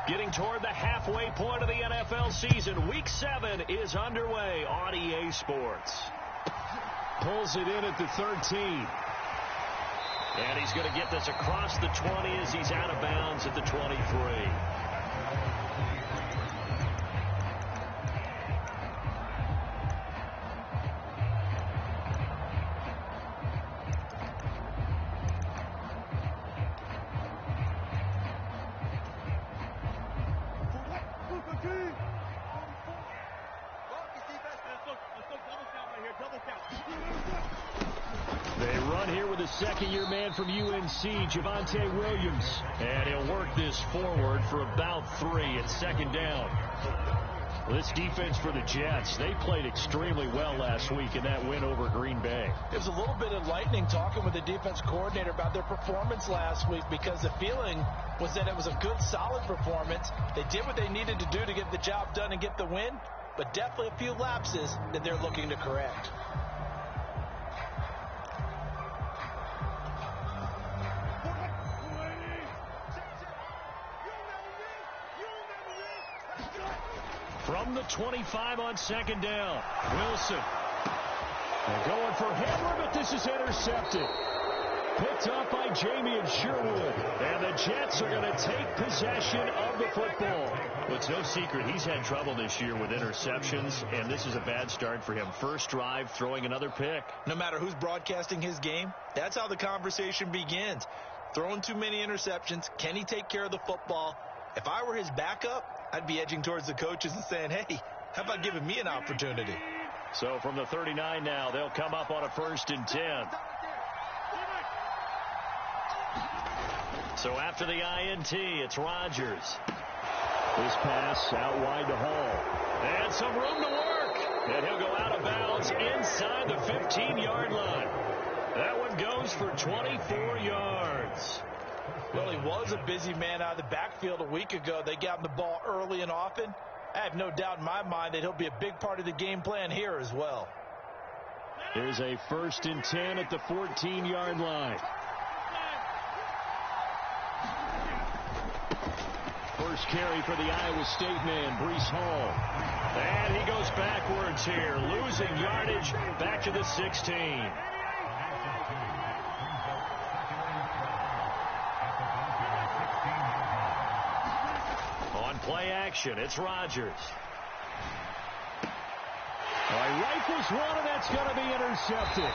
Getting toward the halfway point of the NFL season. Week 7 is underway on EA Sports. Pulls it in at the 13. And he's going to get this across the 20 as he's out of bounds at the 23. They run here with a second-year man from UNC, Javonte Williams. And he'll work this forward for about 3 at second down. This defense for the Jets, they played extremely well last week in that win over Green Bay. It was a little bit enlightening talking with the defense coordinator about their performance last week, because the feeling was that it was a good, solid performance. They did what they needed to do to get the job done and get the win, but definitely a few lapses that they're looking to correct. From the 25 on second down, Wilson. They're going for Hamler, but this is intercepted. Picked up by Jamie Sherwood. And the Jets are going to take possession of the football. Well, it's no secret he's had trouble this year with interceptions, and this is a bad start for him. First drive, throwing another pick. No matter who's broadcasting his game, that's how the conversation begins. Throwing too many interceptions. Can he take care of the football? If I were his backup, I'd be edging towards the coaches and saying, hey, how about giving me an opportunity? So from the 39 now, they'll come up on a 1st and 10. So after the INT, it's Rodgers. This pass out wide to Hall. And some room to work. And he'll go out of bounds inside the 15-yard line. That one goes for 24 yards. Well, he was a busy man out of the backfield a week ago. They got him the ball early and often. I have no doubt in my mind that he'll be a big part of the game plan here as well. Here's a 1st and 10 at the 14-yard line. First carry for the Iowa State man, Breece Hall. And he goes backwards here, losing yardage back to the 16. Play action. It's Rodgers. Rifles one, and that's going to be intercepted.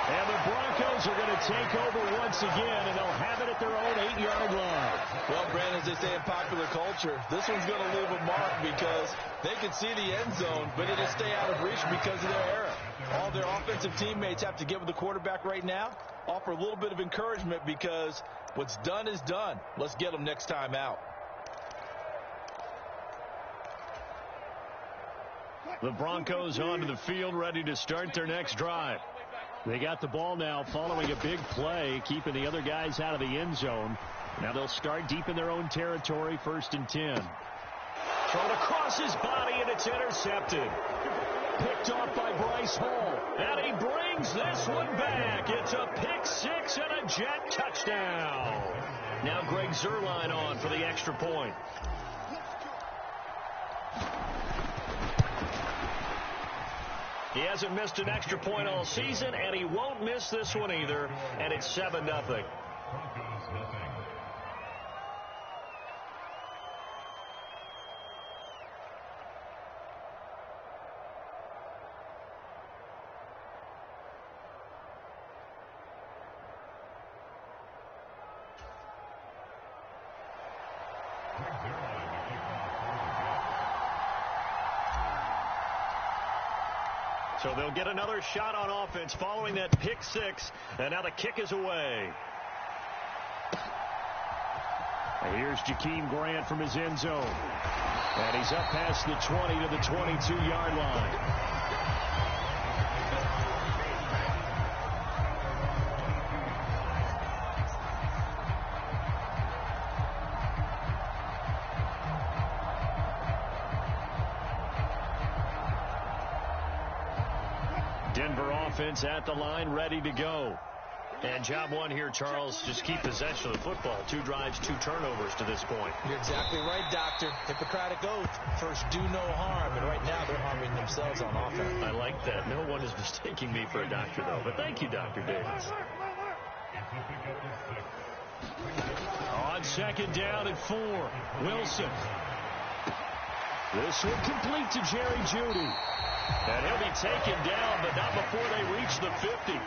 And the Broncos are going to take over once again, and they'll have it at their own 8-yard line. Well, Brandon, as they say in popular culture, this one's going to leave a mark because they can see the end zone, but it'll stay out of reach because of their error. All their offensive teammates have to get with the quarterback right now, offer a little bit of encouragement because what's done is done. Let's get them next time out. The Broncos onto the field, ready to start their next drive. They got the ball now following a big play, keeping the other guys out of the end zone. Now they'll start deep in their own territory, 1st and 10. Thrown across his body, and it's intercepted. Picked off by Bryce Hall. And he brings this one back. It's a pick 6 and a Jet touchdown. Now Greg Zuerlein on for the extra point. He hasn't missed an extra point all season, and he won't miss this one either, and it's 7-0. So they'll get another shot on offense following that pick 6, and now the kick is away. And here's Jakeem Grant from his end zone. And he's up past the 20 to the 22-yard line. Denver offense at the line, ready to go. And job one here, Charles, just keep possession of the football. 2 drives, 2 turnovers to this point. You're exactly right, Doctor. Hippocratic oath. First, do no harm. And right now, they're harming themselves on offense. I like that. No one is mistaking me for a doctor, though. But thank you, Dr. Davis. On second down at 4, Wilson. This one complete to Jerry Jeudy. And he'll be taken down, but not before they reach the 50.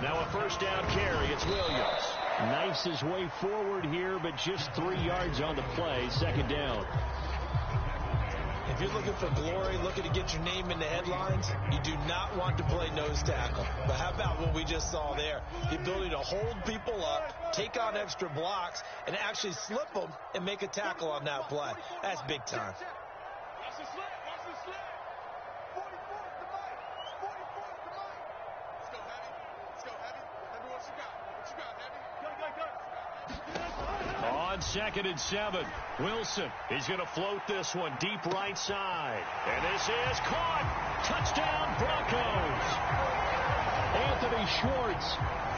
Now a first down carry. It's Williams. Knifes his way forward here, but just 3 yards on the play. Second down. If you're looking for glory, looking to get your name in the headlines, you do not want to play nose tackle. But how about what we just saw there? The ability to hold people up, take on extra blocks, and actually slip them and make a tackle on that play. That's big time. On second and 7, Wilson. He's going to float this one deep right side. And this is caught. Touchdown, Broncos. Anthony Schwartz,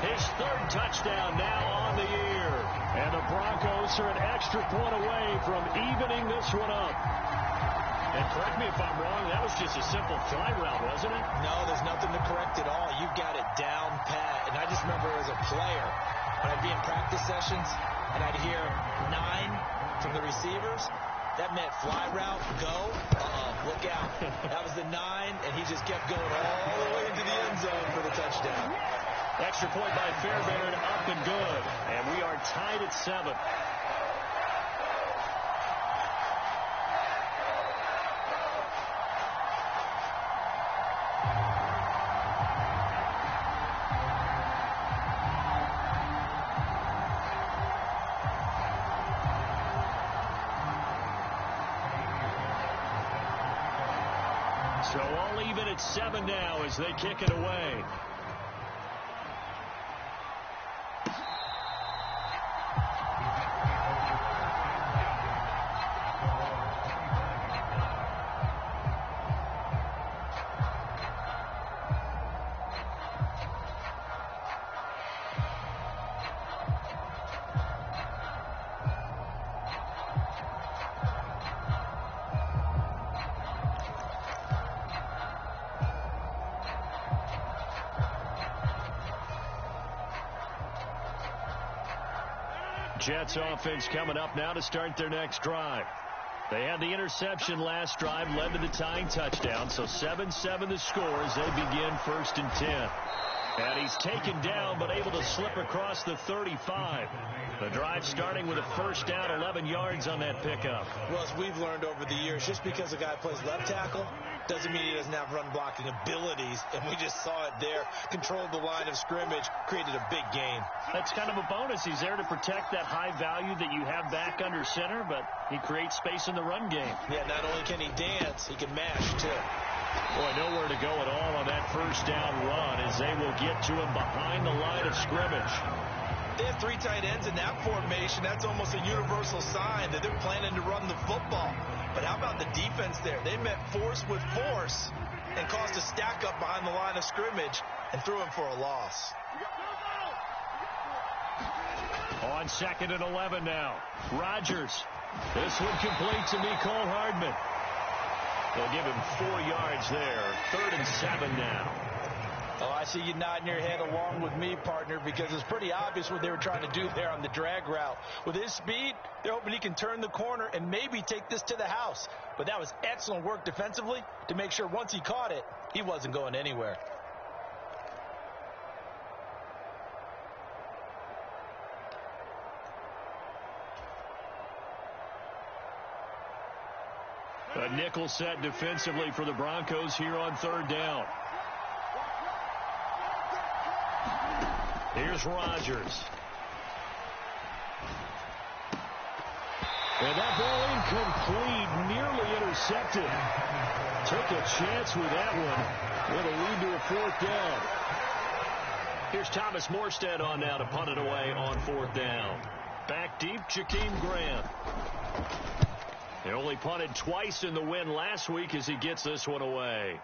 his 3rd touchdown now on the year. And the Broncos are an extra point away from evening this one up. And correct me if I'm wrong, that was just a simple fly route, wasn't it? No, there's nothing to correct at all. You've got it down pat. And I just remember as a player, when I'd be in practice sessions, and I'd hear 9 from the receivers. That meant fly route, go. Look out. That was the 9, and he just kept going all the way into the end zone for the touchdown. Extra point by Fairbairn, up and good. And we are tied at 7. So all even at 7 now as they kick it away. Jets offense coming up now to start their next drive. They had the interception last drive, led to the tying touchdown. So 7-7 the score as they begin 1st and 10. And he's taken down but able to slip across the 35. The drive starting with a first down, 11 yards on that pickup. Well, as we've learned over the years, just because a guy plays left tackle doesn't mean he doesn't have run blocking abilities. And we just saw it there. Controlled the line of scrimmage, created a big gain. That's kind of a bonus. He's there to protect that high value that you have back under center, but he creates space in the run game. Yeah, not only can he dance, he can mash, too. Boy, nowhere to go at all on that first down run as they will get to him behind the line of scrimmage. They have 3 tight ends in that formation. That's almost a universal sign that they're planning to run the football. But how about the defense there? They met force with force and caused a stack up behind the line of scrimmage and threw him for a loss. On second and 11 now. Rodgers. This one complete to Mecole Hardman. They'll give him 4 yards there. 3rd and 7 now. Oh, I see you nodding your head along with me, partner, because it's pretty obvious what they were trying to do there on the drag route. With his speed, they're hoping he can turn the corner and maybe take this to the house. But that was excellent work defensively to make sure once he caught it, he wasn't going anywhere. A nickel set defensively for the Broncos here on 3rd down. Here's Rodgers. And that ball incomplete, nearly intercepted. Took a chance with that one. With a lead to a 4th down. Here's Thomas Morstead on now to punt it away on 4th down. Back deep, Jakeem Grant. He only punted twice in the win last week as he gets this one away.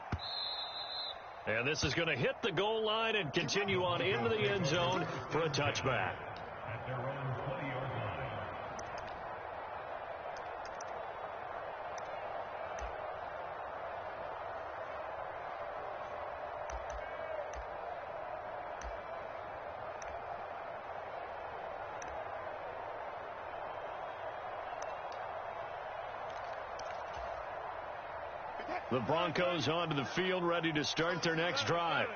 And this is going to hit the goal line and continue on into the end zone for a touchback. The Broncos onto the field, ready to start their next drive.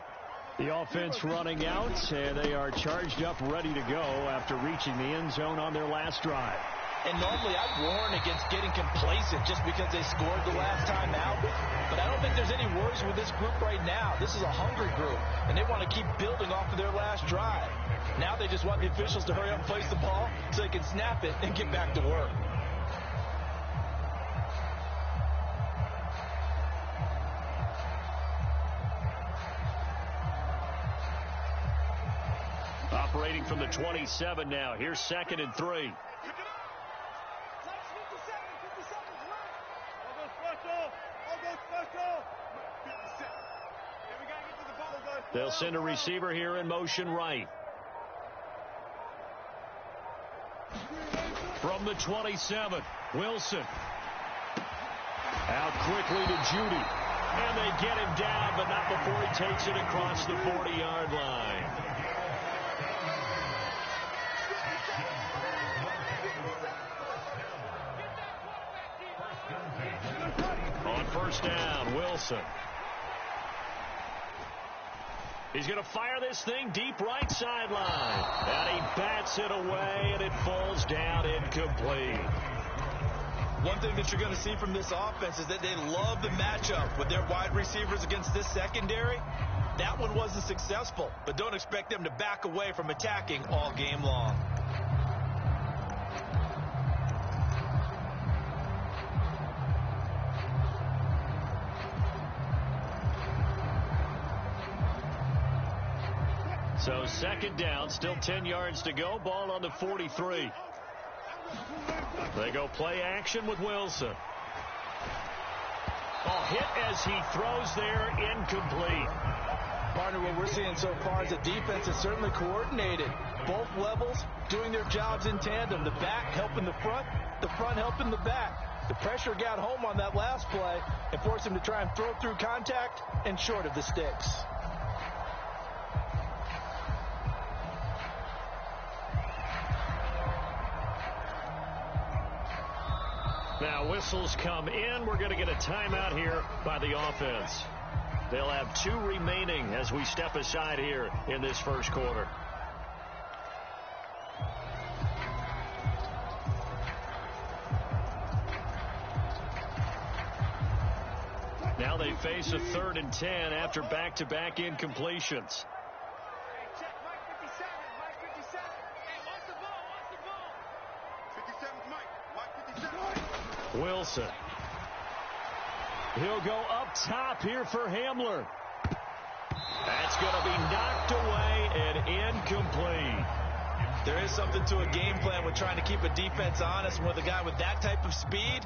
The offense running out, and they are charged up, ready to go after reaching the end zone on their last drive. And normally I'd warn against getting complacent just because they scored the last time out. But I don't think there's any worries with this group right now. This is a hungry group, and they want to keep building off of their last drive. Now they just want the officials to hurry up and place the ball so they can snap it and get back to work. Operating from the 27 now. Here's 2nd and 3. They'll send a receiver here in motion right. From the 27, Wilson. Out quickly to Judy. And they get him down, but not before he takes it across the 40-yard line. On first down, Wilson. He's going to fire this thing deep right sideline. And he bats it away, and it falls down incomplete. One thing that you're going to see from this offense is that they love the matchup with their wide receivers against this secondary. That one wasn't successful, but don't expect them to back away from attacking all game long. So 2nd down, still 10 yards to go. Ball on the 43. They go play action with Wilson. Hit as he throws there, incomplete. Partner, what we're seeing so far is the defense is certainly coordinated. Both levels doing their jobs in tandem. The back helping the front helping the back. The pressure got home on that last play and forced him to try and throw through contact and short of the sticks. Now whistles come in. We're going to get a timeout here by the offense. They'll have 2 remaining as we step aside here in this first quarter. Now they face a 3rd and 10 after back-to-back incompletions. Wilson. He'll go up top here for Hamler. That's going to be knocked away and incomplete. There is something to a game plan with trying to keep a defense honest. And with a guy with that type of speed,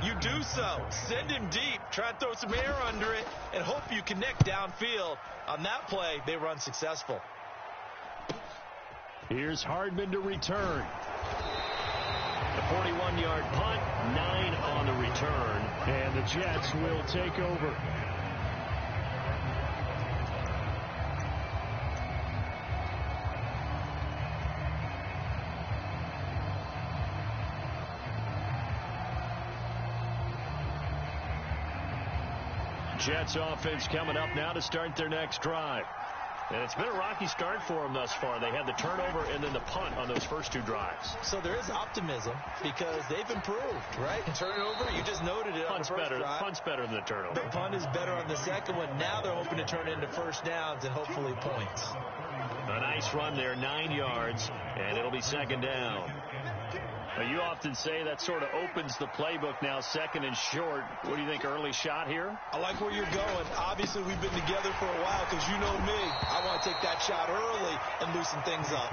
you do so. Send him deep. Try to throw some air under it and hope you connect downfield. On that play, they run successful. Here's Hardman to return. The 41-yard punt, 9 on the return, and the Jets will take over. Jets offense coming up now to start their next drive. And it's been a rocky start for them thus far. They had the turnover and then the punt on those first 2 drives. So there is optimism because they've improved, right? Turnover, you just noted it on the first drive. Punt's better than the turnover. The punt is better on the second one. Now they're hoping to turn it into first downs and hopefully points. A nice run there, 9 yards, and it'll be 2nd down. Now, you often say that sort of opens the playbook now, 2nd and short. What do you think, early shot here? I like where you're going. Obviously, we've been together for a while because you know me. I want to take that shot early and loosen things up.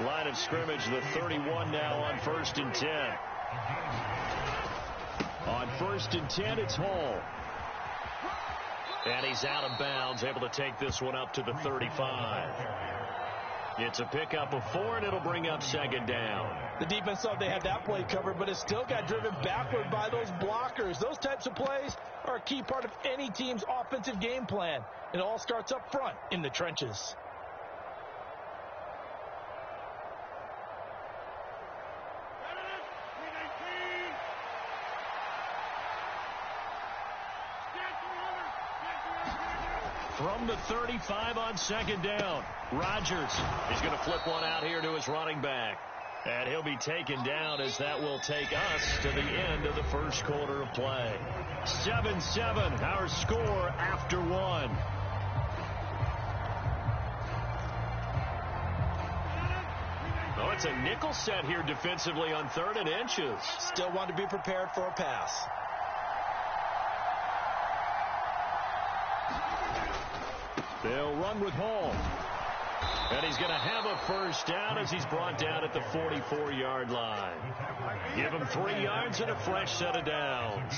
Line of scrimmage, the 31 now on 1st and 10. On 1st and 10, it's Hall. And he's out of bounds, able to take this one up to the 35. It's a pickup of 4, and it'll bring up 2nd down. The defense thought they had that play covered, but it still got driven backward by those blockers. Those types of plays are a key part of any team's offensive game plan. It all starts up front in the trenches. From the 35 on 2nd down, Rodgers is going to flip one out here to his running back. And he'll be taken down as that will take us to the end of the first quarter of play. 7-7, our score after 1. Oh, it's a nickel set here defensively on 3rd and inches. Still want to be prepared for a pass. They'll run with Hall. And he's going to have a first down as he's brought down at the 44-yard line. Give him 3 yards and a fresh set of downs.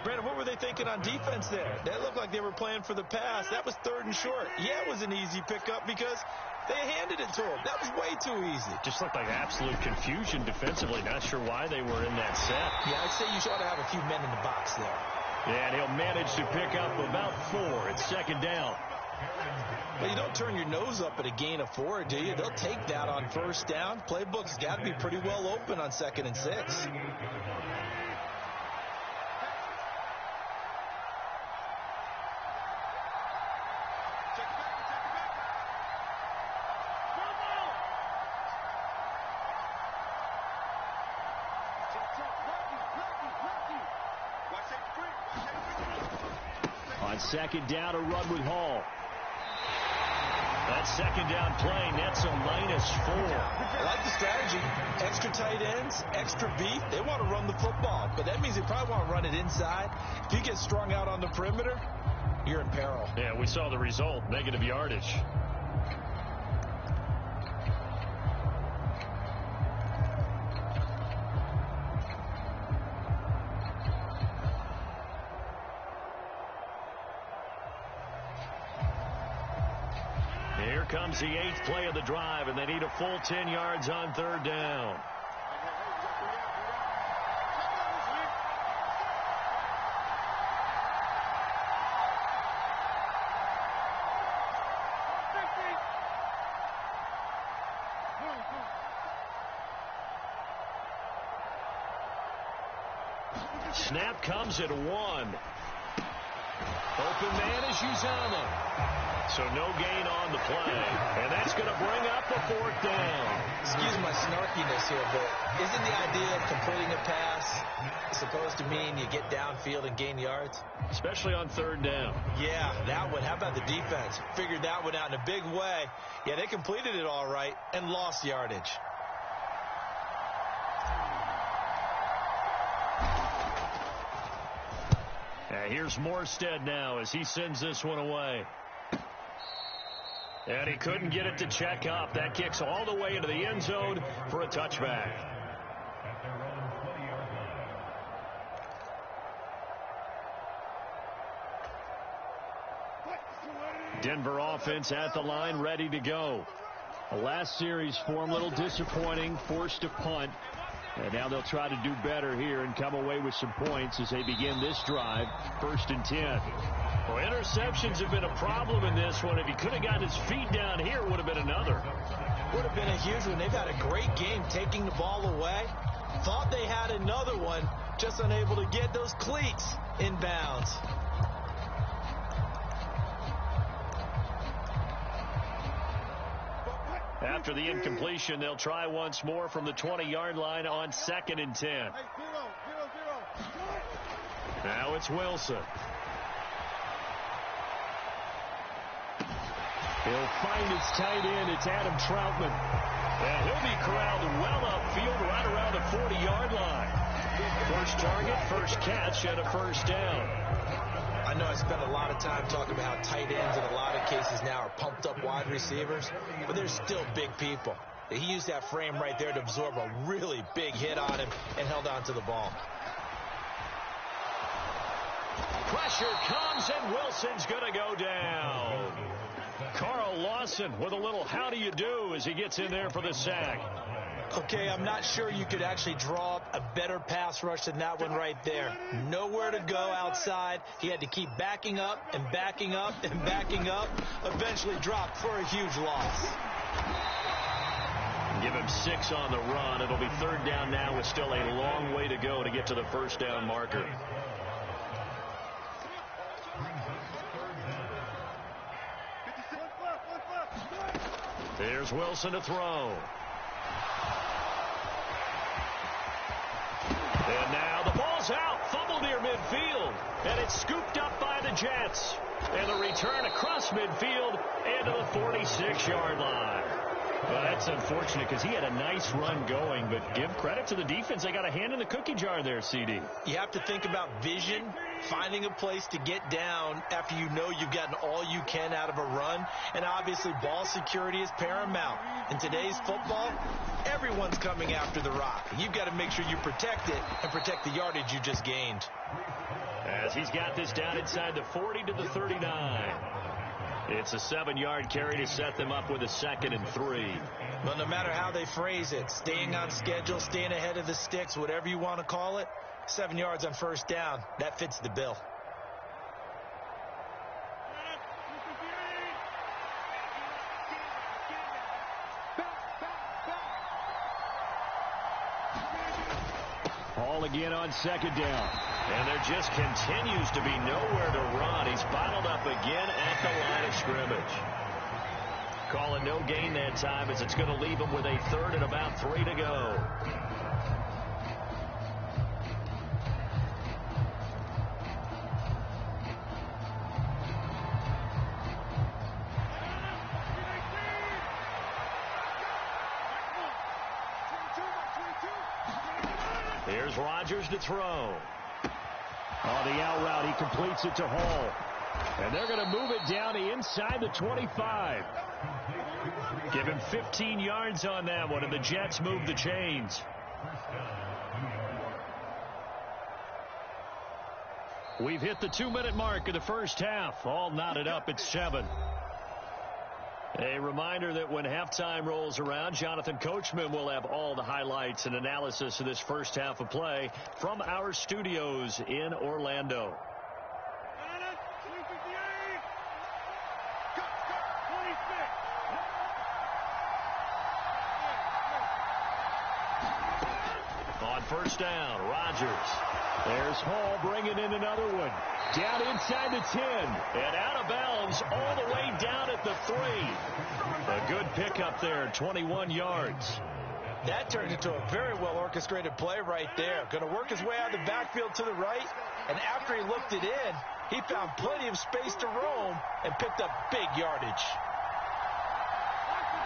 Brandon, what were they thinking on defense there? That looked like they were playing for the pass. That was 3rd and short. Yeah, it was an easy pickup because they handed it to him. That was way too easy. Just looked like absolute confusion defensively. Not sure why they were in that set. Yeah, I'd say you ought to have a few men in the box there. Yeah, and he'll manage to pick up about 4. It's 2nd down. Well, you don't turn your nose up at a gain of 4, do you? They'll take that on 1st down. Playbook's got to be pretty well open on 2nd and 6. On 2nd down, a run with Hall. That 2nd down play nets a -4. I like the strategy. Extra tight ends, extra beat. They want to run the football, but that means they probably want to run it inside. If you get strung out on the perimeter, you're in peril. Yeah, we saw the result, negative yardage. Here comes the 8th play of the drive, and they need a full 10 yards on 3rd down. Snap comes at 1. Open man is Uzama. So no gain on the play. And that's going to bring up the 4th down. Excuse my snarkiness here, but isn't the idea of completing a pass supposed to mean you get downfield and gain yards? Especially on 3rd down. Yeah, that one. How about the defense? Figured that one out in a big way. Yeah, they completed it all right and lost yardage. Here's Morstead now as he sends this one away. And he couldn't get it to check up. That kicks all the way into the end zone for a touchback. Denver offense at the line, ready to go. The last series form, a little disappointing, forced to punt. And now they'll try to do better here and come away with some points as they begin this drive, 1st and 10. Well, interceptions have been a problem in this one. If he could have gotten his feet down here, it would have been another. Would have been a huge one. They've had a great game taking the ball away. Thought they had another one, just unable to get those cleats in bounds. After the incompletion, they'll try once more from the 20-yard line on 2nd and 10. Now it's Wilson. He'll find his tight end. It's Adam Troutman. And he'll be corralled well upfield right around the 40-yard line. First target, first catch, and a first down. I know I spent a lot of time talking about how tight ends in a lot of cases now are pumped up wide receivers, but they're still big people. He used that frame right there to absorb a really big hit on him and held on to the ball. Pressure comes, and Wilson's going to go down. Carl Lawson with a little how do you do as he gets in there for the sack. Okay, I'm not sure you could actually draw up a better pass rush than that one right there. Nowhere to go outside. He had to keep backing up and backing up and backing up. Eventually dropped for a huge loss. Give him 6 on the run. It'll be 3rd down now with still a long way to go to get to the 1st down marker. Here's Wilson to throw. And now the ball's out. Fumble near midfield. And it's scooped up by the Jets. And the return across midfield and to the 46-yard line. Well, that's unfortunate because he had a nice run going, but give credit to the defense. They got a hand in the cookie jar there, CD. You have to think about vision, finding a place to get down after you know you've gotten all you can out of a run, and obviously ball security is paramount. In today's football, everyone's coming after the rock. You've got to make sure you protect it and protect the yardage you just gained. As he's got this down inside the 40 to the 39. It's a 7-yard carry to set them up with a 2nd and 3. Well, no matter how they phrase it, staying on schedule, staying ahead of the sticks, whatever you want to call it, 7 yards on 1st down, that fits the bill. Hall again on 2nd down. And there just continues to be nowhere to run. He's bottled up again at the line of scrimmage. Call it no gain that time as it's going to leave him with a 3rd and about 3 to go. Here's Rodgers to throw. On the out route, he completes it to Hall. And they're going to move it down to inside the 25. Give him 15 yards on that one, and the Jets move the chains. We've hit the 2-minute mark of the 1st half. All knotted up at 7. A reminder that when halftime rolls around, Jonathan Coachman will have all the highlights and analysis of this 1st half of play from our studios in Orlando. On 1st down, Rodgers. There's Hall bringing in another one. Down inside the 10 and out of bounds all the way down at the 3. A good pickup there, 21 yards. That turned into a very well-orchestrated play right there. Going to work his way out of the backfield to the right, and after he looked it in, he found plenty of space to roam and picked up big yardage.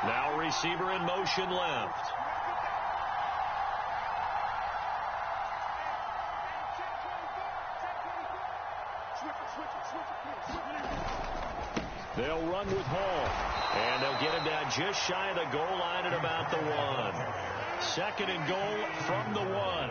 Now receiver in motion left. They'll run with Hall. And they'll get him down just shy of the goal line at about the 1. 2nd and goal from the 1.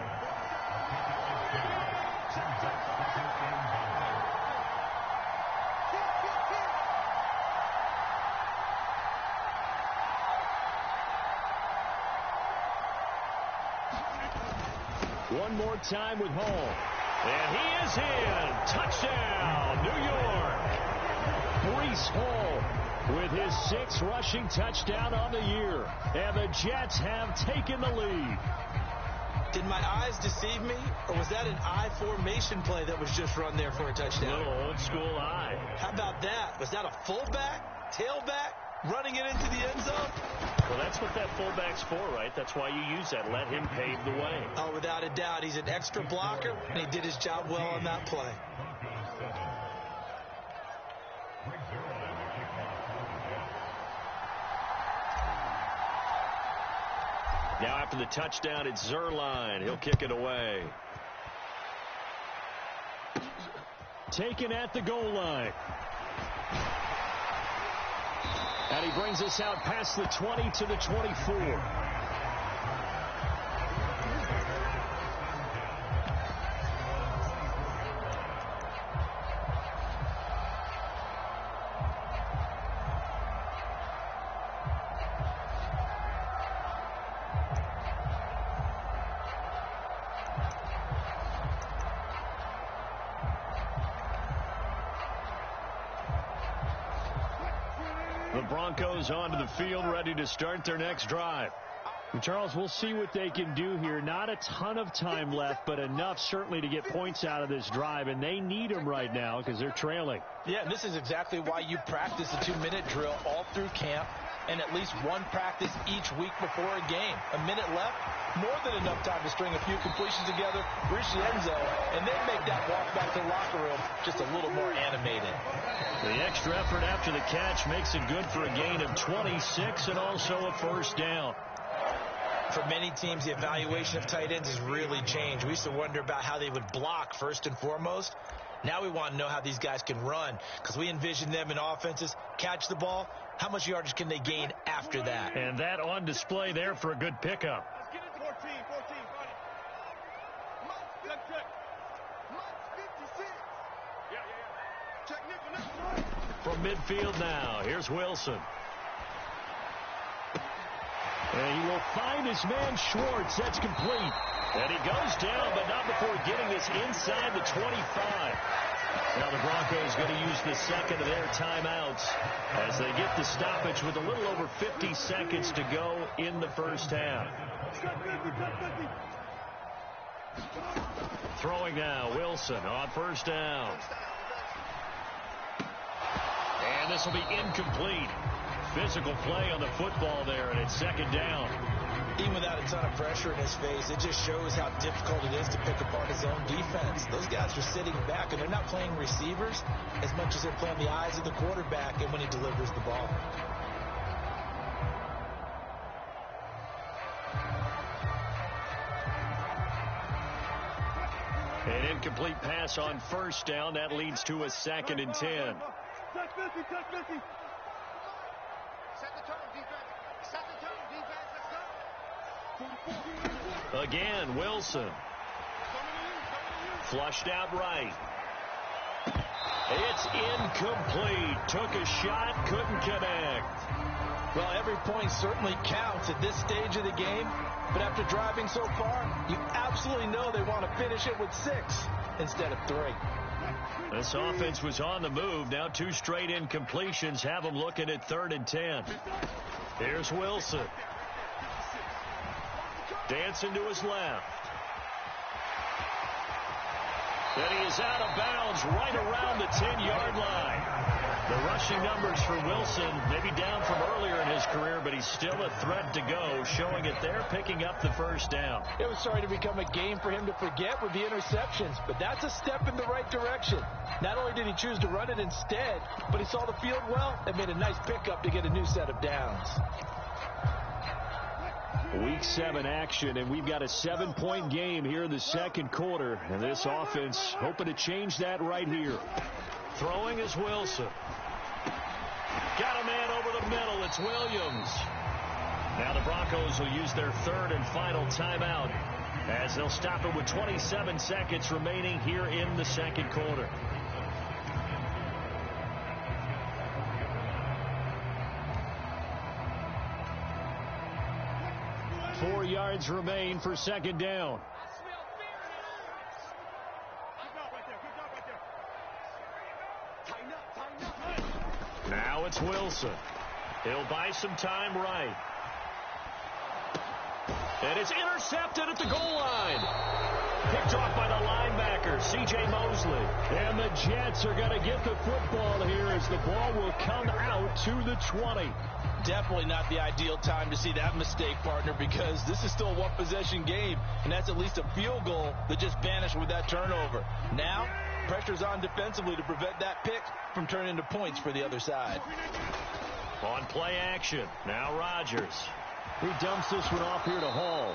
One more time with Hall. And he is in. Touchdown, New York. Breece Hall with his 6th rushing touchdown on the year. And the Jets have taken the lead. Did my eyes deceive me, or was that an I formation play that was just run there for a touchdown? Little old school eye. How about that? Was that a fullback, tailback, running it into the end zone? Well, that's what that fullback's for, right? That's why you use that. Let him pave the way. Oh, without a doubt. He's an extra blocker, and he did his job well on that play. Now after the touchdown, it's Zerline. He'll kick it away. Taken at the goal line. And he brings us out past the 20 to the 24. The Broncos onto the field, ready to start their next drive. And Charles, we'll see what they can do here. Not a ton of time left, but enough certainly to get points out of this drive, and they need them right now because they're trailing. Yeah, and this is exactly why you practice a 2-minute drill all through camp and at least one practice each week before a game. A minute left, more than enough time to string a few completions together, reach the end zone, and then make that walk back to the locker room just a little more animated. The extra effort after the catch makes it good for a gain of 26 and also a first down. For many teams, the evaluation of tight ends has really changed. We used to wonder about how they would block first and foremost. Now we want to know how these guys can run because we envision them in offenses catch the ball. How much yardage can they gain after that? And that on display there for a good pickup. From midfield now, here's Wilson. And he will find his man Schwartz. That's complete. And he goes down, but not before getting this inside the 25. Now the Broncos going to use the second of their timeouts as they get the stoppage with a little over 50 seconds to go in the first half. Throwing now, Wilson on first down. And this will be incomplete. Physical play on the football there, and it's second down. Even without a ton of pressure in his face, it just shows how difficult it is to pick apart his own defense. Those guys are sitting back, and they're not playing receivers as much as they're playing the eyes of the quarterback and when he delivers the ball. An incomplete pass on first down. That leads to a 2nd and 10. Again, Wilson. Flushed out right. It's incomplete. Took a shot, couldn't connect. Well, every point certainly counts at this stage of the game. But after driving so far, you absolutely know they want to finish it with 6 instead of 3. This offense was on the move. Now 2 straight incompletions have them looking at 3rd and 10. Here's Wilson. Dancing to his left. And he is out of bounds right around the 10-yard line. The rushing numbers for Wilson maybe down from earlier in his career, but he's still a threat to go, showing it there, picking up the first down. It was starting to become a game for him to forget with the interceptions, but that's a step in the right direction. Not only did he choose to run it instead, but he saw the field well and made a nice pickup to get a new set of downs. Week 7 action, and we've got a 7-point game here in the second quarter. And this offense hoping to change that right here. Throwing is Wilson. Got a man over the middle. It's Williams. Now the Broncos will use their 3rd and final timeout as they'll stop it with 27 seconds remaining here in the second quarter. Four yards remain for second down. Now it's Wilson. He'll buy some time right. And it's intercepted at the goal line. Picked off by the linebacker, C.J. Mosley. And the Jets are going to get the football here as the ball will come out to the 20. Definitely not the ideal time to see that mistake, partner, because this is still a one-possession game, and that's at least a field goal that just vanished with that turnover. Now, pressure's on defensively to prevent that pick from turning into points for the other side. On play action, now Rodgers. He dumps this one off here to Hall.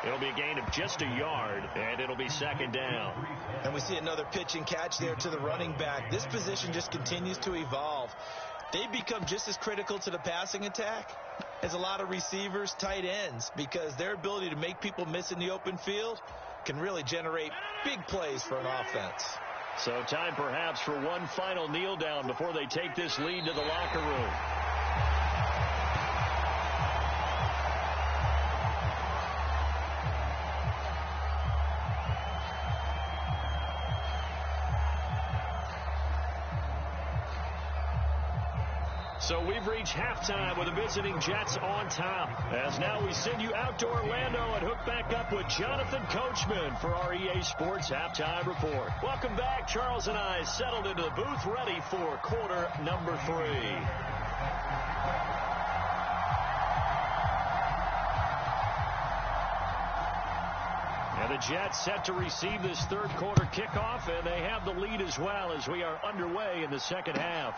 It'll be a gain of just a yard, and it'll be second down. And we see another pitch and catch there to the running back. This position just continues to evolve. they become just as critical to the passing attack as a lot of receivers, tight ends, because their ability to make people miss in the open field can really generate big plays for an offense. So time perhaps for one final kneel down before they take this lead to the locker room. So we've reached halftime with the visiting Jets on top. As now we send you out to Orlando and hook back up with Jonathan Coachman for our EA Sports Halftime Report. Welcome back. Charles and I settled into the booth ready for quarter number 3. And the Jets set to receive this third quarter kickoff, and they have the lead as well as we are underway in the second half.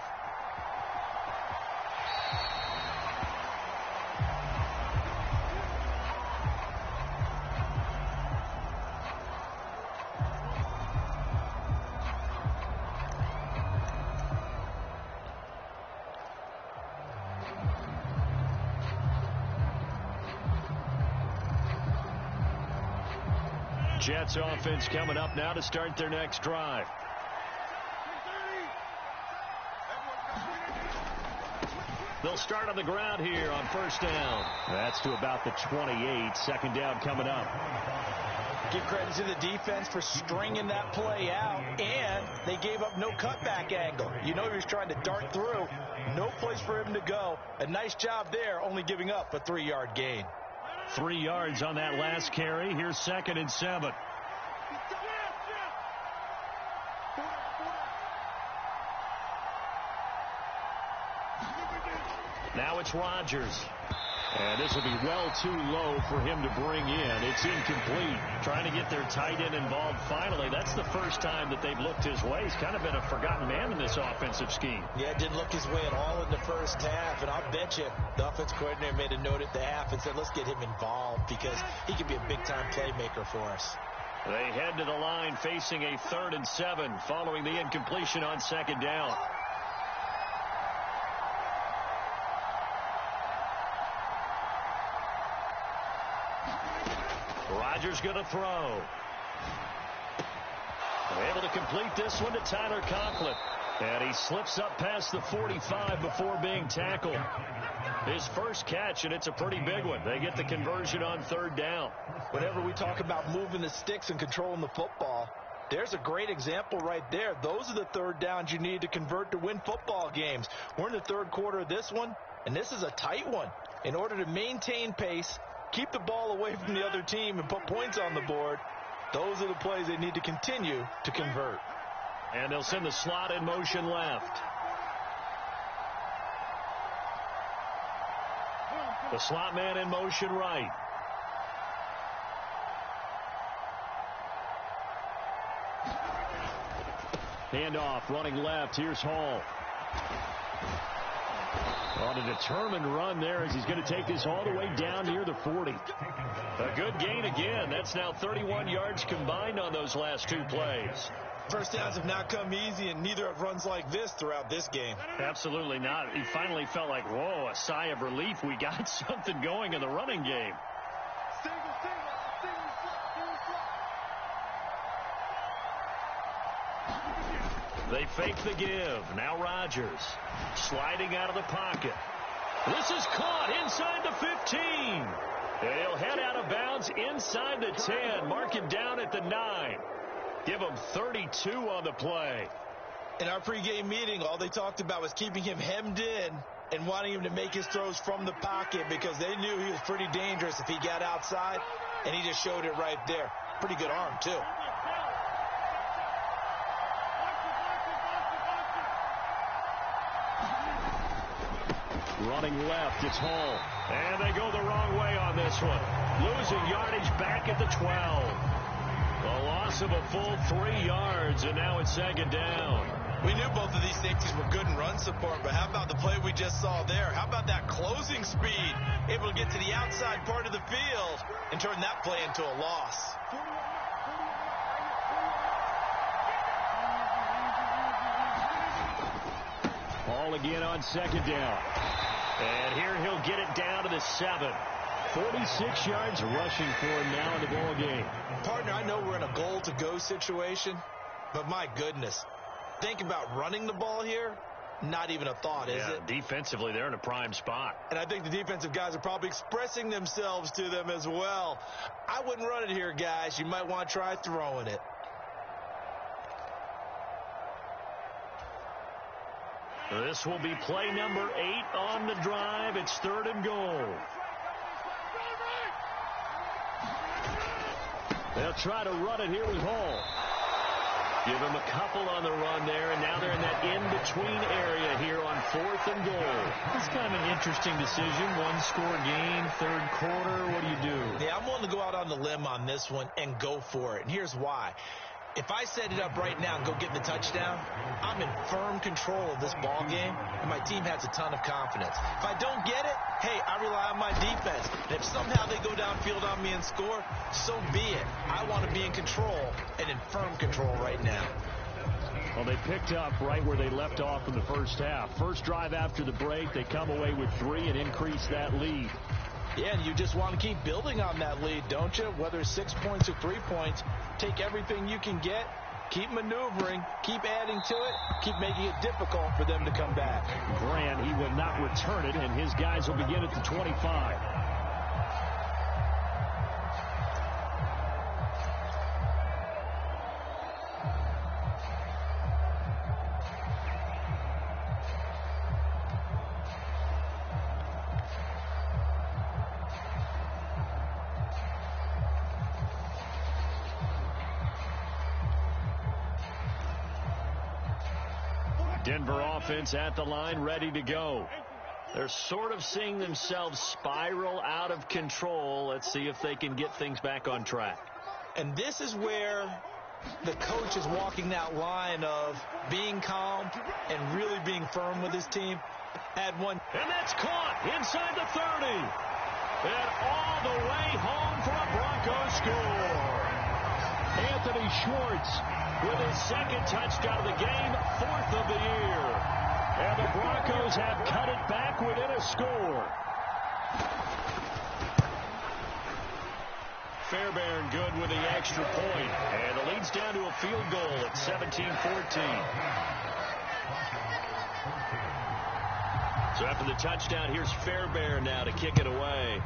Jets offense coming up now to start their next drive. They'll start on the ground here on first down. That's to about the 28. Second down coming up. Give credit to the defense for stringing that play out, and they gave up no cutback angle. You know he was trying to dart through. No place for him to go. A nice job there, only giving up a 3-yard gain. 3 yards on that last carry. Here's 2nd and 7. Now it's Rodgers. And this will be well too low for him to bring in. It's incomplete. Trying to get their tight end involved finally. That's the first time that they've looked his way. He's kind of been a forgotten man in this offensive scheme. Yeah, didn't look his way at all in the first half. And I'll bet you the offense coordinator made a note at the half and said, let's get him involved because he could be a big-time playmaker for us. They head to the line facing a 3rd and 7 following the incompletion on 2nd down. Rodgers going to throw. Able to complete this one to Tyler Conklin. And he slips up past the 45 before being tackled. His first catch, and it's a pretty big one. They get the conversion on 3rd down. Whenever we talk about moving the sticks and controlling the football, there's a great example right there. Those are the 3rd downs you need to convert to win football games. We're in the 3rd quarter of this one, and this is a tight one. In order to maintain pace, keep the ball away from the other team and put points on the board, those are the plays they need to continue to convert. And they'll send the slot in motion left. The slot man in motion right. Handoff running left. Here's Hall. On a determined run there as he's going to take this all the way down near the 40. A good gain again. That's now 31 yards combined on those last 2 plays. First downs have not come easy, and neither have runs like this throughout this game. Absolutely not. He finally felt like, whoa, a sigh of relief. We got something going in the running game. They fake the give. Now Rodgers sliding out of the pocket. This is caught inside the 15. He'll head out of bounds inside the 10. Mark him down at the 9. Give him 32 on the play. In our pregame meeting, all they talked about was keeping him hemmed in and wanting him to make his throws from the pocket because they knew he was pretty dangerous if he got outside, and he just showed it right there. Pretty good arm, too. Running left, it's Hall. And they go the wrong way on this one. Losing yardage back at the 12. A loss of a full 3 yards, and now it's 2nd down. We knew both of these safeties were good in run support, but how about the play we just saw there? How about that closing speed? Able to get to the outside part of the field and turn that play into a loss. Hall again on second down. And here he'll get it down to the 7. 46 yards rushing for him now in the ball game. Partner, I know we're in a goal-to-go situation, but my goodness, think about running the ball here. Not even a thought, is it? Defensively, they're in a prime spot. And I think the defensive guys are probably expressing themselves to them as well. I wouldn't run it here, guys. You might want to try throwing it. This will be play number 8 on the drive. It's 3rd and goal. They'll try to run it here with Hall. Give him a couple on the run there, and now they're in that in-between area here on 4th and goal. It's kind of an interesting decision. One-score game, 3rd quarter. What do you do? Yeah, I'm willing to go out on the limb on this one and go for it. And here's why. If I set it up right now and go get the touchdown, I'm in firm control of this ball game, and my team has a ton of confidence. If I don't get it, hey, I rely on my defense. And if somehow they go downfield on me and score, so be it. I want to be in control and in firm control right now. Well, they picked up right where they left off in the first half. First drive after the break, they come away with 3 and increase that lead. Yeah, and you just want to keep building on that lead, don't you? Whether it's 6 points or 3 points, take everything you can get, keep maneuvering, keep adding to it, keep making it difficult for them to come back. Grant, he will not return it, and his guys will begin at the 25. Denver offense at the line, ready to go. They're sort of seeing themselves spiral out of control. Let's see if they can get things back on track. And this is where the coach is walking that line of being calm and really being firm with his team. Add one. And that's caught inside the 30. And all the way home for a Broncos score. Anthony Schwartz with his 2nd touchdown of the game, 4th of the year. And the Broncos have cut it back within a score. Fairbairn good with the extra point. And the lead's down to a field goal at 17-14. So after the touchdown, here's Fairbairn now to kick it away.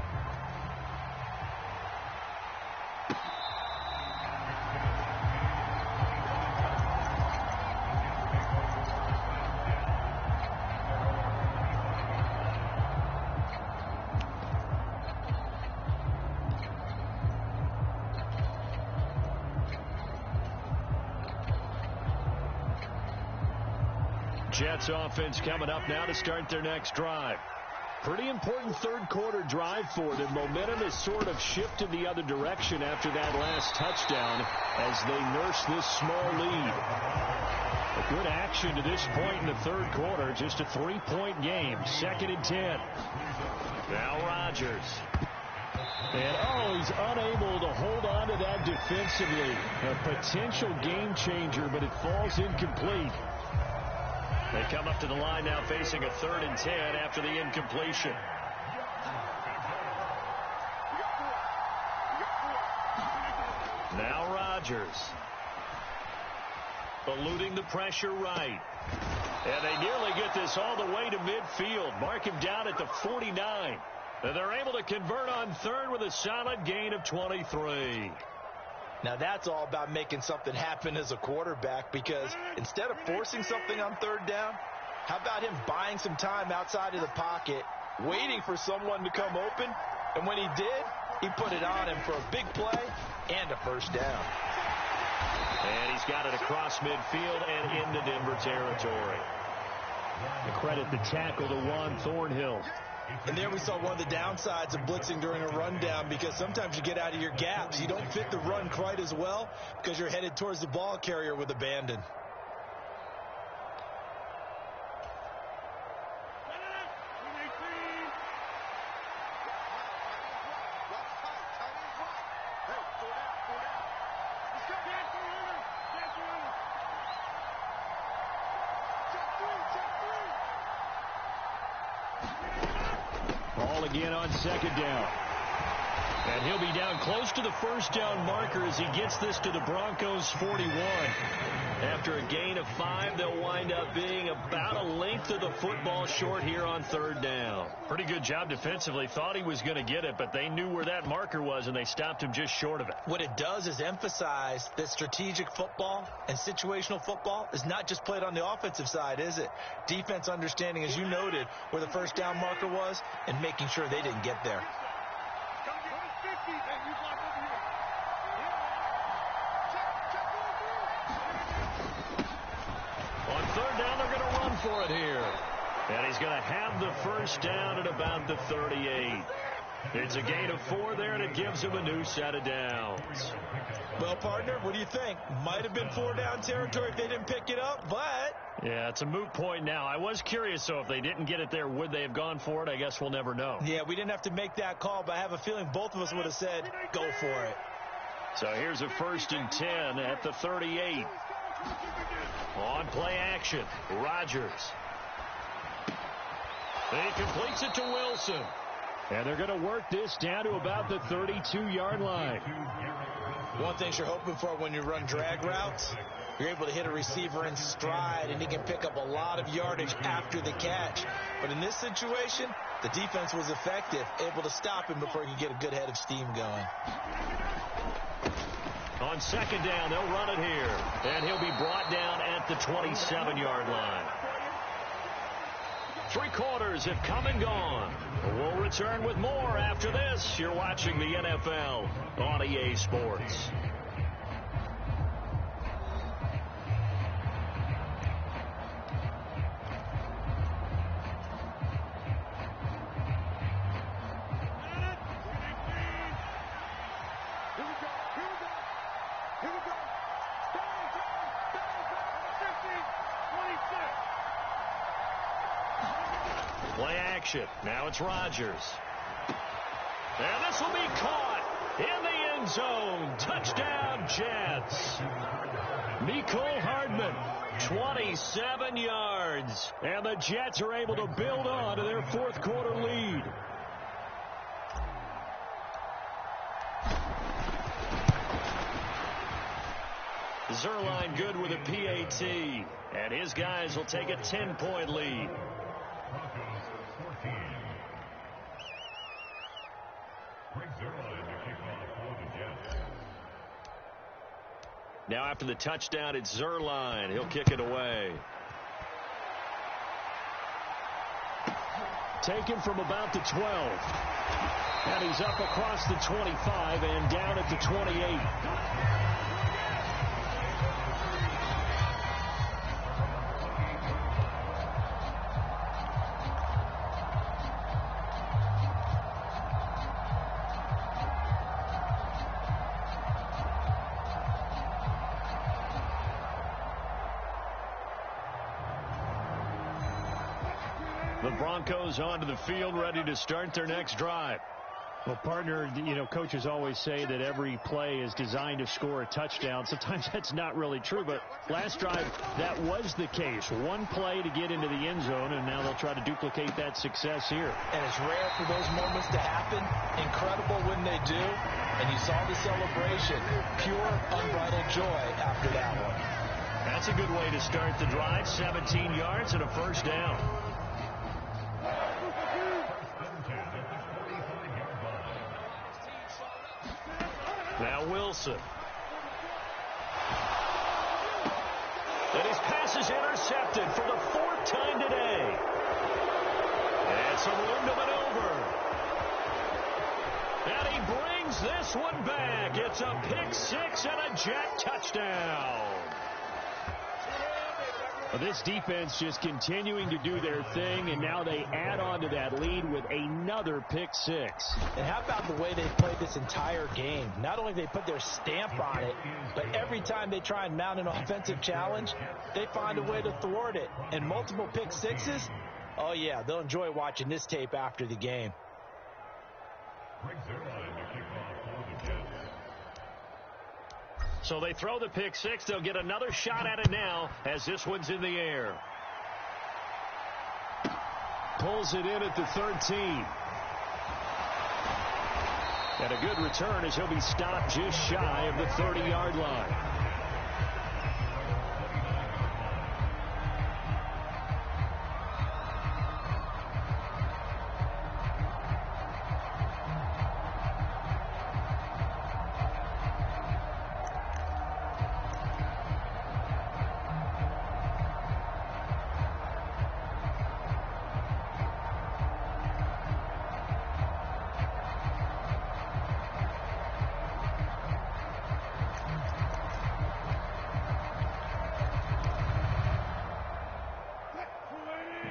Jets offense coming up now to start their next drive. Pretty important 3rd quarter drive for them. Momentum has sort of shifted the other direction after that last touchdown as they nurse this small lead. A good action to this point in the 3rd quarter. Just a 3-point game. 2nd and 10. Now Rodgers. And, he's unable to hold on to that defensively. A potential game changer, but it falls incomplete. They come up to the line now facing a 3rd and 10 after the incompletion. Now Rodgers. Eluding the pressure right. And they nearly get this all the way to midfield. Mark him down at the 49. And they're able to convert on 3rd with a solid gain of 23. Now that's all about making something happen as a quarterback, because instead of forcing something on 3rd down, how about him buying some time outside of the pocket, waiting for someone to come open, and when he did, he put it on him for a big play and a 1st down. And he's got it across midfield and into Denver territory. The credit the tackle to Juan Thornhill. And there we saw one of the downsides of blitzing during a rundown, because sometimes you get out of your gaps. You don't fit the run quite as well because you're headed towards the ball carrier with abandon. ball again on second down. And he'll be down close to the first down marker as he gets this to the Broncos' 41. After a gain of 5, they'll wind up being about a length of the football short here on third down. Pretty good job defensively. Thought he was going to get it, but they knew where that marker was, and they stopped him just short of it. What it does is emphasize that strategic football and situational football is not just played on the offensive side, is it? Defense understanding, as you noted, where the first down marker was and making sure they didn't get there. On third down, they're going to run for it here. And he's going to have the first down at about the 38. It's a gain of 4 there, and it gives him a new set of downs. Well, partner, what do you think? Might have been 4-down territory if they didn't pick it up, but... Yeah, it's a moot point now. I was curious, so if they didn't get it there, would they have gone for it? I guess we'll never know. Yeah, we didn't have to make that call, but I have a feeling both of us would have said, go for it. So here's a 1st and 10 at the 38. On play action, Rodgers. He completes it to Wilson. And they're going to work this down to about the 32-yard line. One thing you're hoping for when you run drag routes, you're able to hit a receiver in stride, and he can pick up a lot of yardage after the catch. But in this situation, the defense was effective, able to stop him before he could get a good head of steam going. On second down, they'll run it here. And he'll be brought down at the 27-yard line. 3 quarters have come and gone. We'll return with more after this. You're watching the NFL on EA Sports. Play action. Now it's Rodgers. And this will be caught in the end zone. Touchdown, Jets. Mecole Hardman, 27 yards. And the Jets are able to build on to their 4th quarter lead. Zerline good with a PAT. And his guys will take a 10-point lead. Now after the touchdown, it's Zerline. He'll kick it away. Taken from about the 12. And he's up across the 25 and down at the 28. The Broncos onto the field, ready to start their next drive. Well, partner, you know, coaches always say that every play is designed to score a touchdown. Sometimes that's not really true, but last drive, that was the case. One play to get into the end zone, and now they'll try to duplicate that success here. And it's rare for those moments to happen. Incredible when they do. And you saw the celebration. Pure, unbridled joy after that one. That's a good way to start the drive. 17 yards and a first down. Now Wilson. And his pass is intercepted for the 4th time today. And some room to maneuver. And he brings this one back. It's a pick 6 and a Jet touchdown. This defense just continuing to do their thing, and now they add on to that lead with another pick 6. And how about the way they played this entire game? Not only they put their stamp on it, but every time they try and mount an offensive challenge, they find a way to thwart it. And multiple pick 6s, oh yeah, they'll enjoy watching this tape after the game. So they throw the pick 6. They'll get another shot at it now as this one's in the air. Pulls it in at the 13. And a good return as he'll be stopped just shy of the 30-yard line.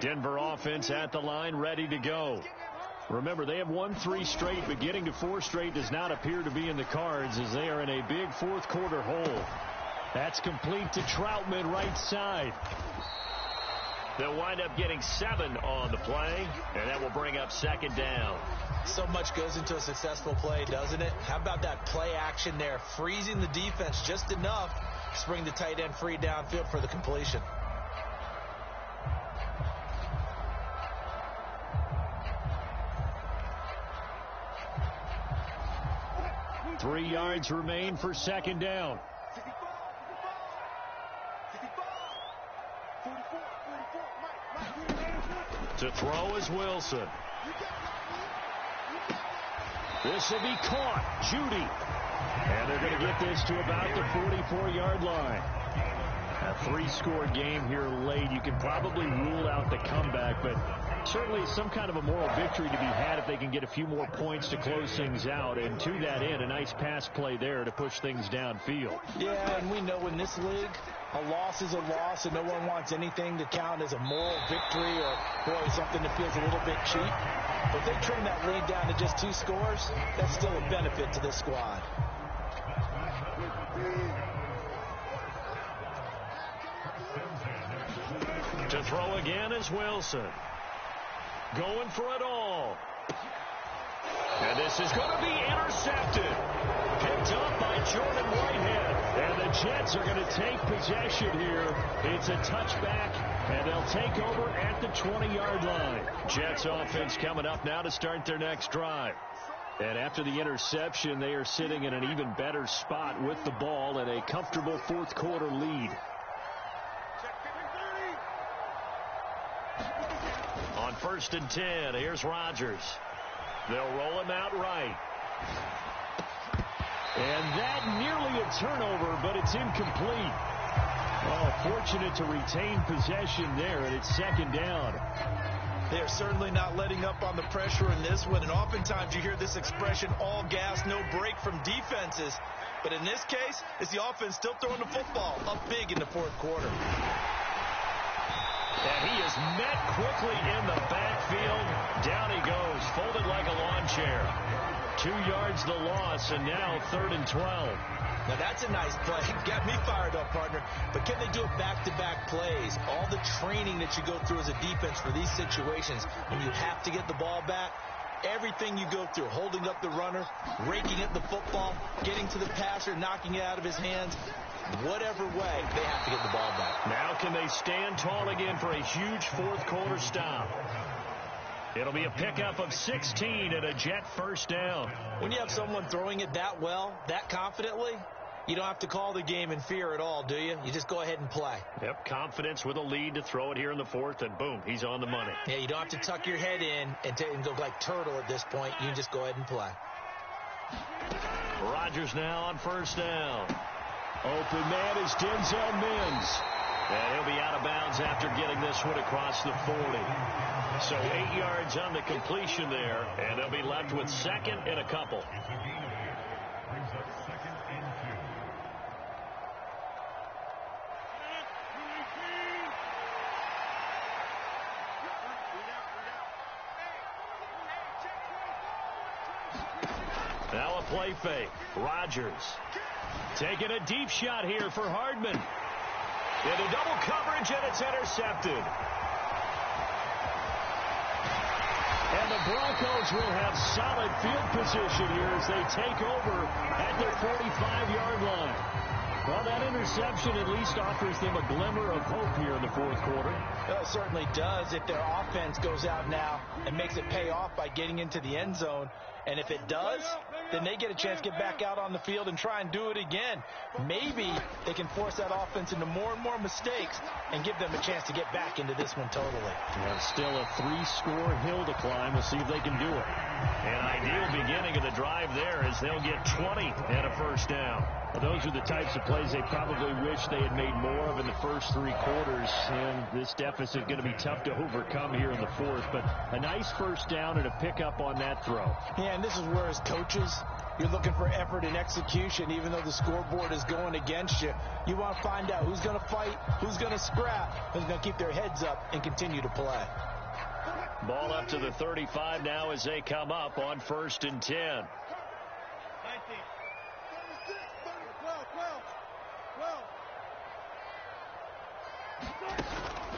Denver offense at the line, ready to go. Remember, they have won 3 straight, but getting to 4 straight does not appear to be in the cards as they are in a big fourth-quarter hole. That's complete to Troutman, right side. They'll wind up getting 7 on the play, and that will bring up second down. So much goes into a successful play, doesn't it? How about that play action there, freezing the defense just enough to bring the tight end free downfield for the completion. 3 yards remain for second down. To throw is Wilson. This will be caught. Judy. And they're going to get this to about the 44-yard line. A 3-score game here late. You can probably rule out the comeback, but certainly some kind of a moral victory to be had if they can get a few more points to close things out. And to that end, a nice pass play there to push things downfield. Yeah, and we know in this league, a loss is a loss, and no one wants anything to count as a moral victory or, boy, something that feels a little bit cheap. But if they trim that lead down to just 2 scores, that's still a benefit to this squad. To throw again is Wilson. Going for it all. And this is going to be intercepted. Picked up by Jordan Whitehead. And the Jets are going to take possession here. It's a touchback, and they'll take over at the 20-yard line. Jets offense coming up now to start their next drive. And after the interception, they are sitting in an even better spot with the ball and a comfortable fourth-quarter lead. On 1st and 10, here's Rodgers. They'll roll him out right. And that nearly a turnover, but it's incomplete. Oh, fortunate to retain possession there, and it's second down. They're certainly not letting up on the pressure in this one, and oftentimes you hear this expression, all gas, no break from defenses. But in this case, it's the offense still throwing the football up big in the fourth quarter. And he is met quickly in the backfield. Down he goes, folded like a lawn chair. 2 yards the loss, and now 3rd and 12. Now that's a nice play. Got me fired up, partner. But can they do it back-to-back plays? All the training that you go through as a defense for these situations, when you have to get the ball back, everything you go through, holding up the runner, raking at the football, getting to the passer, knocking it out of his hands, whatever way, they have to get the ball back. Now can they stand tall again for a huge fourth-quarter stop? It'll be a pickup of 16 and a Jet first down. When you have someone throwing it that well, that confidently, you don't have to call the game in fear at all, do you? You just go ahead and play. Yep, confidence with a lead to throw it here in the fourth, and boom, he's on the money. Yeah, you don't have to tuck your head in and go like turtle at this point. You can just go ahead and play. Rodgers now on first down. Open man is Denzel Mims. And he'll be out of bounds after getting this one across the 40. So 8 yards on the completion there, and they'll be left with second and a couple. Now a play fake. Rodgers taking a deep shot here for Hardman. Into double coverage, and it's intercepted. And the Broncos will have solid field position here as they take over at their 45-yard line. Well, that interception at least offers them a glimmer of hope here in the fourth quarter. Well, it certainly does if their offense goes out now and makes it pay off by getting into the end zone. And if it does, then they get a chance to get back out on the field and try and do it again. Maybe they can force that offense into more and more mistakes and give them a chance to get back into this one totally. Yeah, still a 3-score hill to climb. We'll see if they can do it. An ideal beginning of the drive there as they'll get 20 and a first down. Well, those are the types of plays they probably wish they had made more of in the first 3 quarters, and this deficit going to be tough to overcome here in the fourth. But a nice first down and a pickup on that throw. Yeah, and this is where as coaches, you're looking for effort and execution. Even though the scoreboard is going against you, you want to find out who's going to fight, who's going to scrap, who's going to keep their heads up and continue to play. Ball up to the 35 now as they come up on 1st and 10.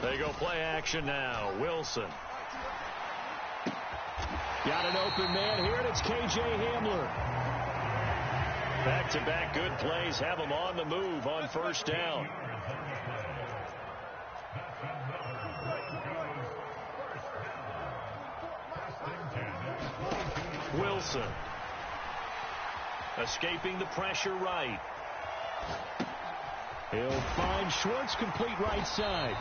They go play action now. Wilson. Got an open man here, and it's K.J. Hamler. Back-to-back good plays have him on the move on first down. Wilson. Escaping the pressure right. He'll find Schwartz complete right side.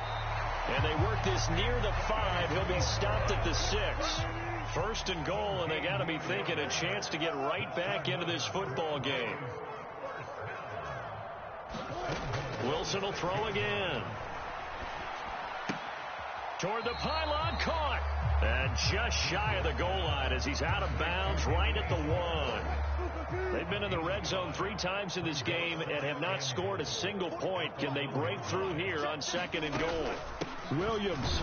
And they work this near the 5. He'll be stopped at the 6. 1st and goal, and they got to be thinking a chance to get right back into this football game. Wilson will throw again. Toward the pylon, caught. And just shy of the goal line as he's out of bounds right at the 1. They've been in the red zone 3 times in this game and have not scored a single point. Can they break through here on 2nd and goal? Williams.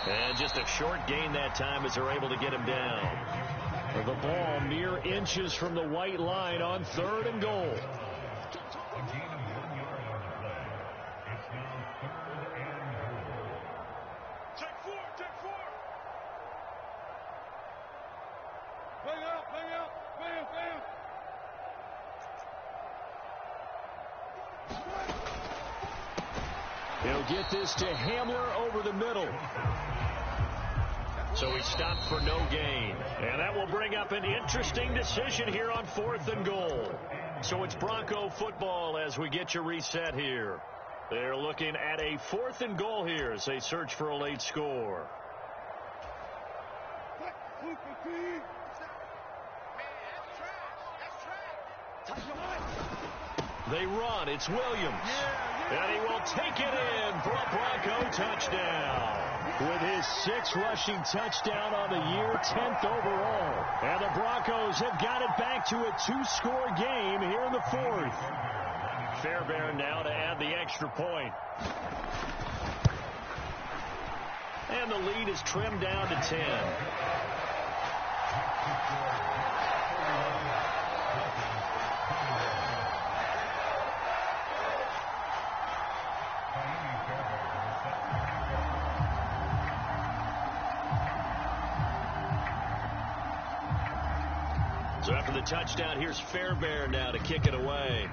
And just a short gain that time as they're able to get him down. The ball mere inches from the white line on 3rd and goal. He'll get this to Hamler over the middle. So he stopped for no gain. And that will bring up an interesting decision here on 4th and goal. So it's Bronco football as we get you reset here. They're looking at a 4th and goal here as they search for a late score. They run. It's Williams. And he will take it in for a Bronco touchdown. With his 6th rushing touchdown on the year, 10th overall. And the Broncos have got it back to a 2-score game here in the 4th. Fairbairn now to add the extra point. And the lead is trimmed down to 10. So after the touchdown, here's Fairbairn now to kick it away.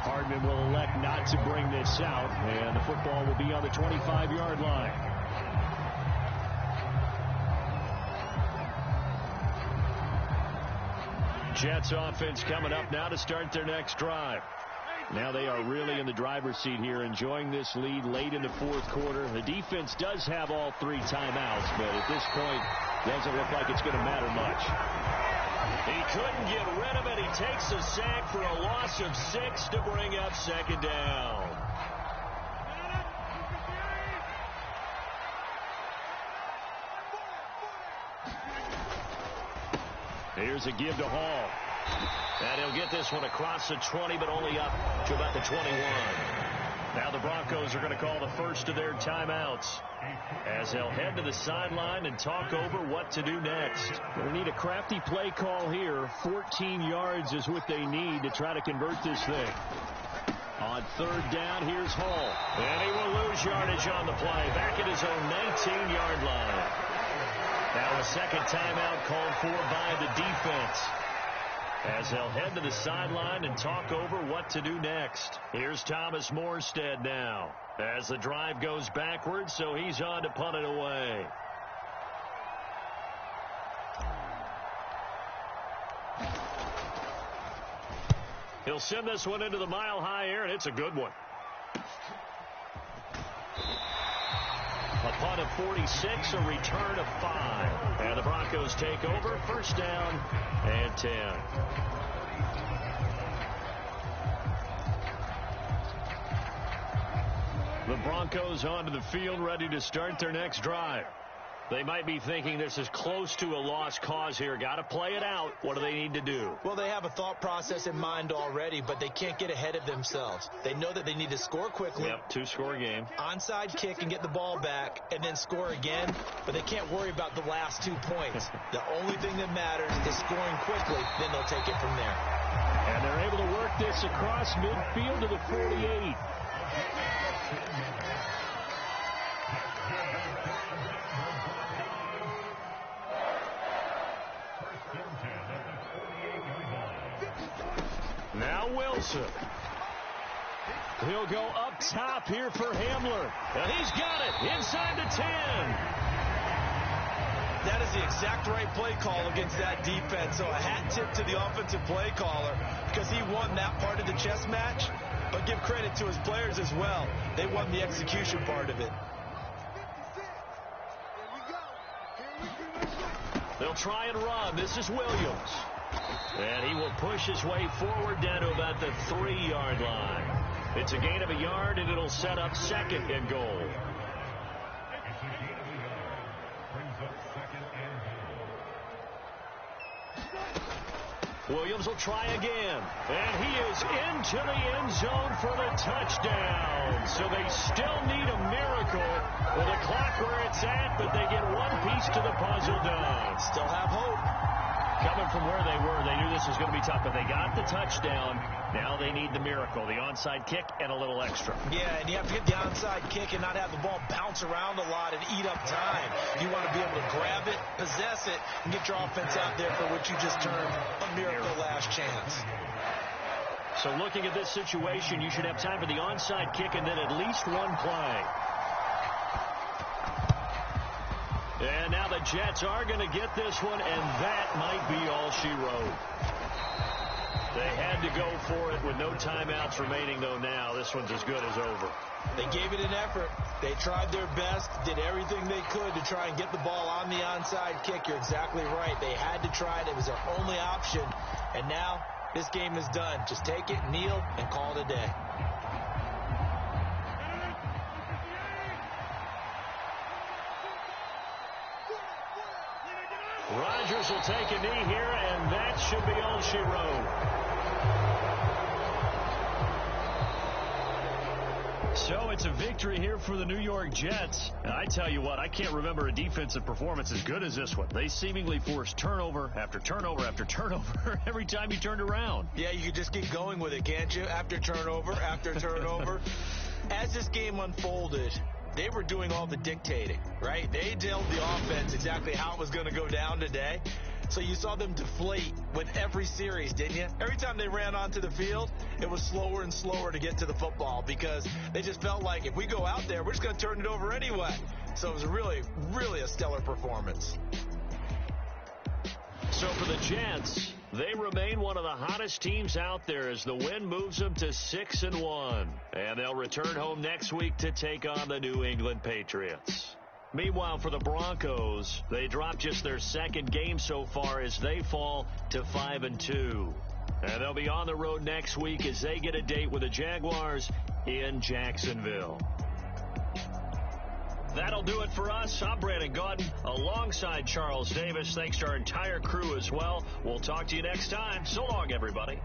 Hardman will elect not to bring this out, and the football will be on the 25-yard line. Jets offense coming up now to start their next drive. Now they are really in the driver's seat here, enjoying this lead late in the 4th quarter. The defense does have all 3 timeouts, but at this point, doesn't look like it's going to matter much. He couldn't get rid of it. He takes a sack for a loss of 6 to bring up 2nd down. Here's a give to Hall. And he'll get this one across the 20, but only up to about the 21. Now the Broncos are going to call the first of their timeouts as they'll head to the sideline and talk over what to do next. They need a crafty play call here. 14 yards is what they need to try to convert this thing. On 3rd down, here's Hall. And he will lose yardage on the play. Back at his own 19-yard line. Now a 2nd timeout called for by the defense. as they'll head to the sideline and talk over what to do next. Here's Thomas Morstead now as the drive goes backwards, so he's on to punt it away. He'll send this one into the mile-high air, and it's a good one. A punt of 46, a return of 5. And the Broncos take over, first down and 10. The Broncos onto the field, ready to start their next drive. They might be thinking this is close to a lost cause here. Got to play it out. What do they need to do? Well, they have a thought process in mind already, but they can't get ahead of themselves. They know that they need to score quickly. Yep, two-score game. Onside kick and get the ball back and then score again, but they can't worry about the last 2 points. The only thing that matters is scoring quickly, then they'll take it from there. And they're able to work this across midfield to the 48. Now Wilson. He'll go up top here for Hamler. And he's got it inside the 10. That is the exact right play call against that defense. So a hat tip to the offensive play caller because he won that part of the chess match. But give credit to his players as well. They won the execution part of it. They'll try and run. This is Williams. And he will push his way forward down to about the 3-yard line. It's a gain of a yard, and it'll set up second and goal. Williams will try again. And he is into the end zone for the touchdown. So they still need a miracle with the clock where it's at, but they get one piece to the puzzle done. Still have hope. Coming from where they were, they knew this was going to be tough, but they got the touchdown. Now they need the miracle, the onside kick and a little extra. Yeah, and you have to get the onside kick and not have the ball bounce around a lot and eat up time. You want to be able to grab it, possess it, and get your offense out there for what you just termed a miracle last chance. So looking at this situation, you should have time for the onside kick and then at least one play. And now the Jets are going to get this one, and that might be all she wrote. They had to go for it with no timeouts remaining, though now this one's as good as over. They gave it an effort. They tried their best, did everything they could to try and get the ball on the onside kick. You're exactly right. They had to try it. It was their only option. And now this game is done. Just take it, kneel, and call it a day. Rodgers will take a knee here, and that should be all she wrote. So it's a victory here for the New York Jets. And I tell you what, I can't remember a defensive performance as good as this one. They seemingly forced turnover after turnover after turnover every time you turned around. Yeah, you could just keep going with it, can't you? After turnover after turnover. As this game unfolded, they were doing all the dictating, right? They told the offense exactly how it was going to go down today. So you saw them deflate with every series, didn't you? Every time they ran onto the field, it was slower and slower to get to the football because they just felt like if we go out there, we're just going to turn it over anyway. So it was really, really a stellar performance. So for the Jets, they remain one of the hottest teams out there as the win moves them to 6-1. And they'll return home next week to take on the New England Patriots. Meanwhile, for the Broncos, they dropped just their second game so far as they fall to 5-2. And they'll be on the road next week as they get a date with the Jaguars in Jacksonville. That'll do it for us. I'm Brandon Gaudin alongside Charles Davis. Thanks to our entire crew as well. We'll talk to you next time. So long, everybody.